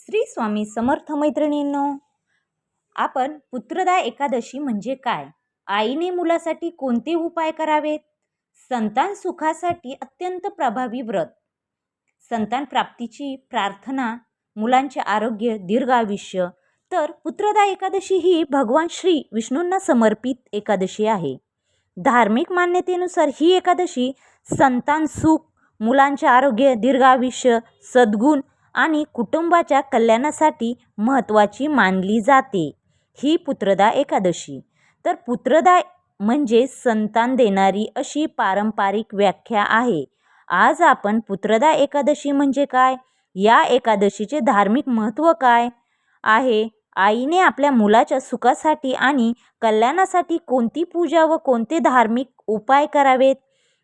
श्री स्वामी समर्थ मैत्रिणींनो, आपण पुत्रदा एकादशी म्हणजे काय, आईने मुलासाठी कोणते उपाय करावेत, संतान सुखासाठी अत्यंत प्रभावी व्रत, संतान प्राप्तीची प्रार्थना, मुलांचे आरोग्य, दीर्घ आयुष्य. तर पुत्रदा एकादशी ही भगवान श्री विष्णूंना समर्पित एकादशी आहे. धार्मिक मान्यतेनुसार ही एकादशी संतान सुख, मुलांचे आरोग्य, दीर्घ आयुष्य, सद्गुण आणि कुटुंबाच्या कल्याणासाठी महत्त्वाची मानली जाते. ही पुत्रदा एकादशी. तर पुत्रदा म्हणजे संतान देणारी अशी पारंपरिक व्याख्या आहे. आज आपण पुत्रदा एकादशी म्हणजे काय, या एकादशीचे धार्मिक महत्त्व काय आहे, आईने आपल्या मुलाच्या सुखासाठी आणि कल्याणासाठी कोणती पूजा व कोणते धार्मिक उपाय करावेत,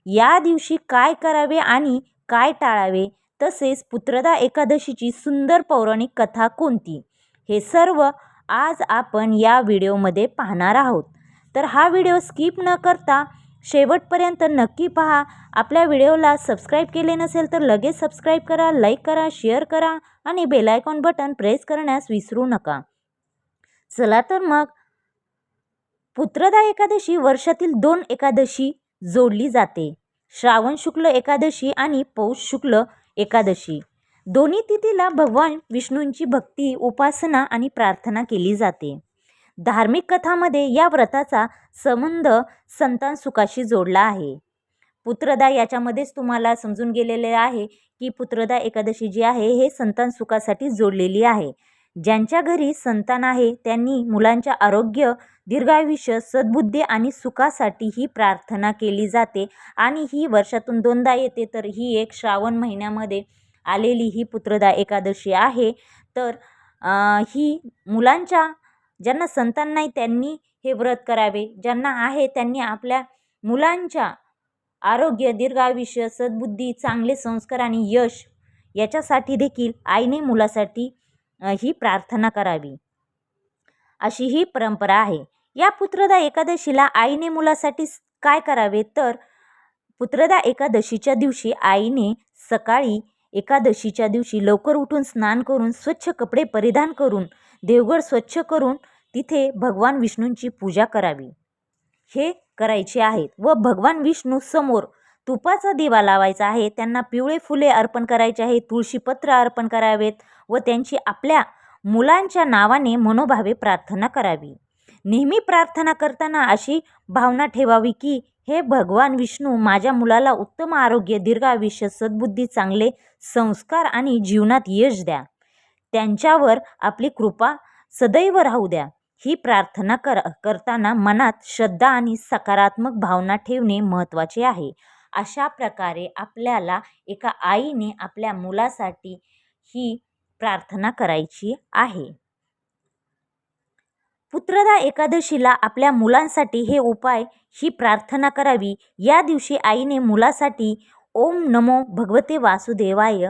या दिवशी काय करावे आणि काय टाळावे, तसेच पुत्रदा एकादशीची सुंदर पौराणिक कथा कोणती, हे सर्व आज आपण या व्हिडिओमध्ये पाहणार आहोत. तर हा व्हिडिओ स्किप न करता शेवटपर्यंत नक्की पहा. आपल्या व्हिडिओला सबस्क्राईब केले नसेल तर लगेच सबस्क्राईब करा, लाईक करा, शेअर करा आणि बेल आयकॉन बटन प्रेस करण्यास विसरू नका. चला तर मग, पुत्रदा एकादशी वर्षातील 2 एकादशी जोडली जाते. श्रावण शुक्ल एकादशी आणि पौष शुक्ल एकादशी. दोन्ही तिथीला भगवान विष्णूंची भक्ती, उपासना आणि प्रार्थना केली जाते. धार्मिक कथामध्ये या व्रताचा संबंध संतान सुखाशी जोडला आहे. पुत्रदा याच्यामध्येच तुम्हाला समजून गेलेले आहे की पुत्रदा एकादशी जी आहे हे संतान सुखासाठी जोडलेली आहे. ज्यांच्या घरी संतान आहे त्यांनी मुलांच्या आरोग्य, दीर्घायुष्य, सद्बुद्धी आणि सुखासाठी ही प्रार्थना केली जाते आणि ही वर्षातून 2दा येते. तर ही एक श्रावण महिन्यामध्ये आलेली ही पुत्रदा एकादशी आहे. तर ही मुलांच्या, ज्यांना संतान नाही त्यांनी हे व्रत करावे, ज्यांना आहे त्यांनी आपल्या मुलांच्या आरोग्य, दीर्घायुष्य, सद्बुद्धी, चांगले संस्कार आणि यश याच्यासाठी देखील आईने मुलासाठी ही प्रार्थना करावी, अशी ही परंपरा आहे. या पुत्रदा एकादशीला आईने मुलासाठी काय करावे, तर पुत्रदा एकादशीच्या दिवशी आईने सकाळी एकादशीच्या दिवशी लवकर उठून स्नान करून, स्वच्छ कपडे परिधान करून, देवघर स्वच्छ करून तिथे भगवान विष्णूंची पूजा करावी, हे करायचे आहेत. व भगवान विष्णू समोर तुपाचा दिवा लावायचा आहे, त्यांना पिवळे फुले अर्पण करायचे आहे, तुळशीपत्र अर्पण करावेत व त्यांची आपल्या मुलांच्या नावाने मनोभावे प्रार्थना करावी. नेहमी प्रार्थना करताना अशी भावना ठेवावी की हे भगवान विष्णू माझ्या मुलाला उत्तम आरोग्य, दीर्घ आयुष्य, सद्बुद्धी, चांगले संस्कार आणि जीवनात यश द्या, त्यांच्यावर आपली कृपा सदैव राहू द्या. ही प्रार्थना करताना मनात श्रद्धा आणि सकारात्मक भावना ठेवणे महत्त्वाचे आहे. अशा प्रकारे आपल्याला एका आईने आपल्या मुलासाठी ही प्रार्थना करायची आहे. पुत्रदा एकादशीला आपल्या मुलांसाठी हे उपाय, ही प्रार्थना करावी. या दिवशी आईने मुलासाठी ओम नमो भगवते वासुदेवाय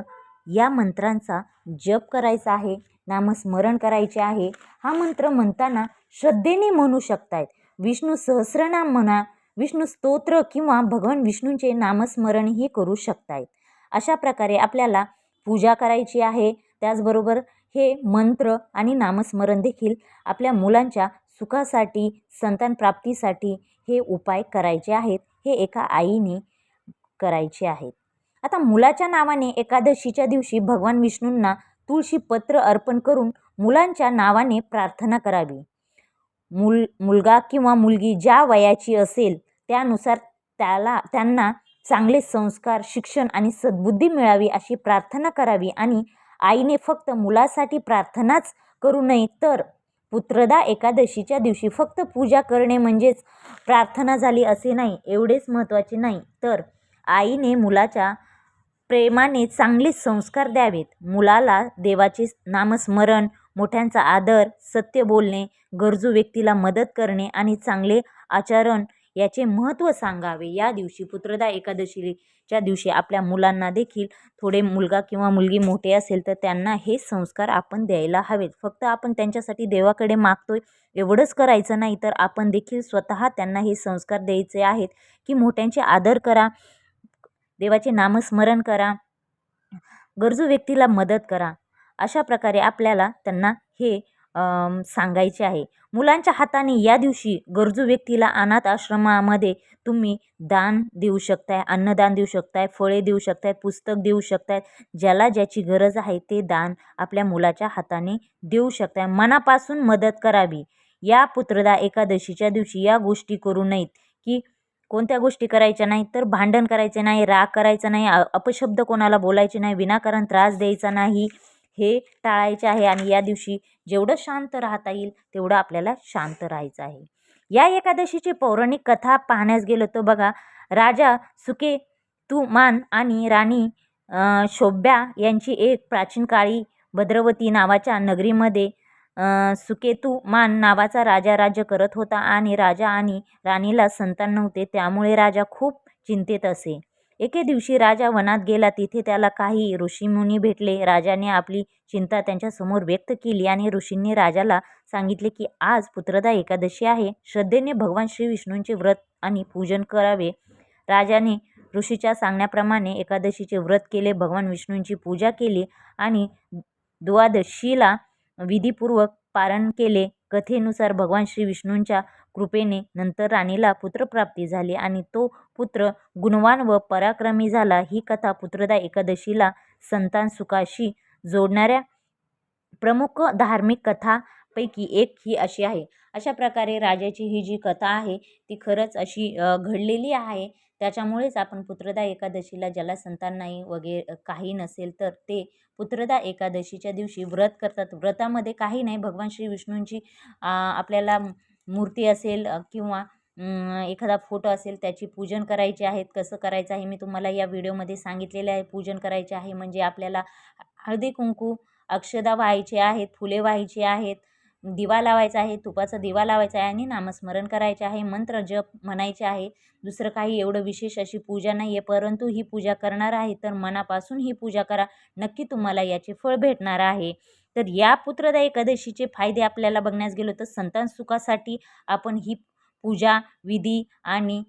या मंत्रांचा जप करायचा आहे, नामस्मरण करायचे आहे. हा मंत्र म्हणताना श्रद्धेने म्हणू शकतायत. विष्णू सहस्रनाम म्हणा, विष्णू स्तोत्र किंवा भगवान विष्णूंचे नामस्मरणही करू शकतायत. अशा प्रकारे आपल्याला पूजा करायची आहे. त्याचबरोबर हे मंत्र आणि नामस्मरण देखील आपल्या मुलांच्या सुखासाठी, संतान प्राप्तीसाठी हे उपाय करायचे आहेत. हे एका आईने करायचे आहेत. आता मुलाच्या नावाने एकादशीच्या दिवशी भगवान विष्णूंना तुळशीपत्र अर्पण करून मुलांच्या नावाने प्रार्थना करावी. मुलगा किंवा मुलगी ज्या वयाची असेल त्यानुसार त्यांना चांगले संस्कार, शिक्षण आणि सद्बुद्धी मिळावी अशी प्रार्थना करावी. आणि आईने फक्त मुलासाठी प्रार्थनाच करू नये, तर पुत्रदा एकादशीच्या दिवशी फक्त पूजा करणे म्हणजेच प्रार्थना झाली असे नाही, एवढेच महत्त्वाचे नाही, तर आईने मुलाच्या प्रेमाने चांगले संस्कार द्यावेत. मुलाला देवाचे नामस्मरण, मोठ्यांचा आदर, सत्य बोलणे, गरजू व्यक्तीला मदत करणे आणि चांगले आचरण याचे महत्त्व सांगावे. या दिवशी पुत्रदा एकादशीच्या दिवशी आपल्या मुलांना देखील, थोडे मुलगा किंवा मुलगी मोठे असेल तर त्यांना हे संस्कार आपण द्यायला हवेत. फक्त आपण त्यांच्यासाठी देवाकडे मागतोय एवढंच करायचं नाही, तर आपण देखील स्वतः त्यांना हे संस्कार द्यायचे आहेत की मोठ्यांचे आदर करा, देवाचे नामस्मरण करा, गरजू व्यक्तीला मदत करा. अशा प्रकारे आपल्याला त्यांना हे सांगायचे आहे. मुलांच्या हाताने या दिवशी गरजू व्यक्तीला अनाथ आश्रमामध्ये तुम्ही दान देऊ शकताय, अन्नदान देऊ शकताय, फळे देऊ शकताय, पुस्तक देऊ शकताय. ज्याला ज्याची गरज आहे ते दान आपल्या मुलाच्या हाताने देऊ शकताय. मनापासून मदत करावी. या पुत्रदा एकादशीच्या दिवशी या गोष्टी करू नयेत, की कोणत्या गोष्टी करायच्या नाही तर भांडण करायचे नाही, राग करायचा नाही, अपशब्द कोणाला बोलायचे नाही, विनाकारण त्रास द्यायचा नाही, हे टाळायचे आहे. आणि या दिवशी जेवढं शांत राहता येईल तेवढं आपल्याला शांत राहायचं आहे. या एकादशीची पौराणिक कथा पाहण्यास गेलो तर बघा, राजा सुकेतुमान आणि राणी शोभ्या यांची एक प्राचीन काळी भद्रवती नावाच्या नगरीमध्ये सुकेतुमान नावाचा राजा राज्य करत होता आणि राजा आणि राणीला संतान नव्हते. त्यामुळे राजा खूप चिंतेत असे. एके दिवशी राजा वनात गेला. तिथे त्याला काही ऋषीमुनी भेटले. राजाने आपली चिंता त्यांच्यासमोर व्यक्त केली आणि ऋषींनी राजाला सांगितले की आज पुत्रदा एकादशी आहे. श्रद्धेने भगवान श्री विष्णूंचे व्रत आणि पूजन करावे. राजाने ऋषीच्या सांगण्याप्रमाणे एकादशीचे व्रत केले, भगवान विष्णूंची पूजा केली आणि द्वादशीला विधीपूर्वक पारण केले. कथेनुसार भगवान श्री विष्णूंच्या कृपेने नंतर राणीला पुत्रप्राप्ती झाली आणि तो पुत्र गुणवान व पराक्रमी झाला. ही कथा पुत्रदा एकादशीला संतान सुखाशी जोडणाऱ्या प्रमुख धार्मिक कथापैकी एक ही अशी आहे. अशा प्रकारे राजाची ही जी कथा आहे ती खरंच अशी घडलेली आहे. त्याच्यामुळेच आपण पुत्रदा एकादशीला, ज्याला संतान नाही वगैरे काही नसेल तर ते पुत्रदा एकादशीच्या दिवशी व्रत करतात. व्रतामध्ये काही नाही, भगवान श्री विष्णूंची आपल्याला मूर्ती असेल किंवा एखादा फोटो असेल त्याची पूजन करायचे आहेत. कसं करायचं आहे मी तुम्हाला या व्हिडिओमध्ये सांगितलेले आहे. पूजन करायचे आहे म्हणजे आपल्याला हळदी कुंकू, अक्षदा व्हायचे आहेत, फुले व्हायची आहेत, दिवा लावायचा आहे, तुपाचा दिवा लावायचा आहे आणि नामस्मरण करायचे आहे, मंत्र जप म्हणायचे आहे. दुसरं काही एवढं विशेष अशी पूजा नाही आहे. परंतु ही पूजा करणार आहे तर मनापासून ही पूजा करा, नक्की तुम्हाला याचे फळ भेटणार आहे. तर या पुत्रदा एकादशीचे फायदे आपल्याला बघण्यास गेलो तर संतान सुखासाठी आपण ही पूजा विधी आणि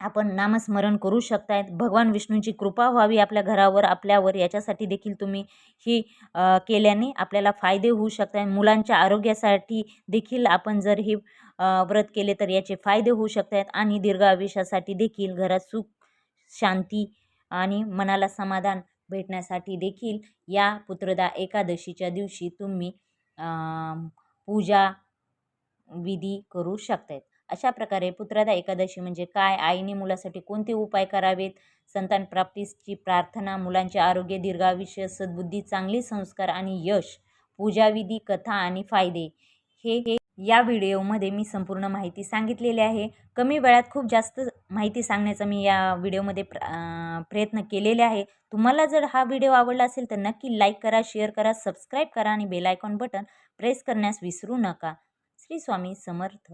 आपण नामस्मरण करू शकतायत. भगवान विष्णूंची कृपा व्हावी आपल्या घरावर, आपल्यावर, याच्यासाठी देखील तुम्ही ही केल्याने आपल्याला फायदे होऊ शकतात. मुलांच्या आरोग्यासाठी देखील आपण जर हे व्रत केले तर याचे फायदे होऊ शकतात आणि दीर्घ आयुष्यासाठी देखील, घरात सुख शांती आणि मनाला समाधान भेटण्यासाठी देखील या पुत्रदा एकादशीच्या दिवशी तुम्ही पूजा विधी करू शकतात. अशा प्रकारे पुत्रदा एकादशी म्हणजे काय, आईने मुलासाठी कोणते उपाय करावेत, संतान प्राप्तीची प्रार्थना, मुलांचे आरोग्य, दीर्घायुष्य, सद्बुद्धी, चांगले संस्कार आणि यश, पूजाविधी, कथा आणि फायदे, हे या व्हिडिओमध्ये मी संपूर्ण माहिती सांगितलेली आहे. कमी वेळात खूप जास्त माहिती सांगण्याचा मी या व्हिडिओमध्ये प्रयत्न केलेले आहे. तुम्हाला जर हा व्हिडिओ आवडला असेल तर नक्की लाईक करा, शेअर करा, सबस्क्राईब करा आणि बेल आयकॉन बटन प्रेस करण्यास विसरू नका. श्री स्वामी समर्थ.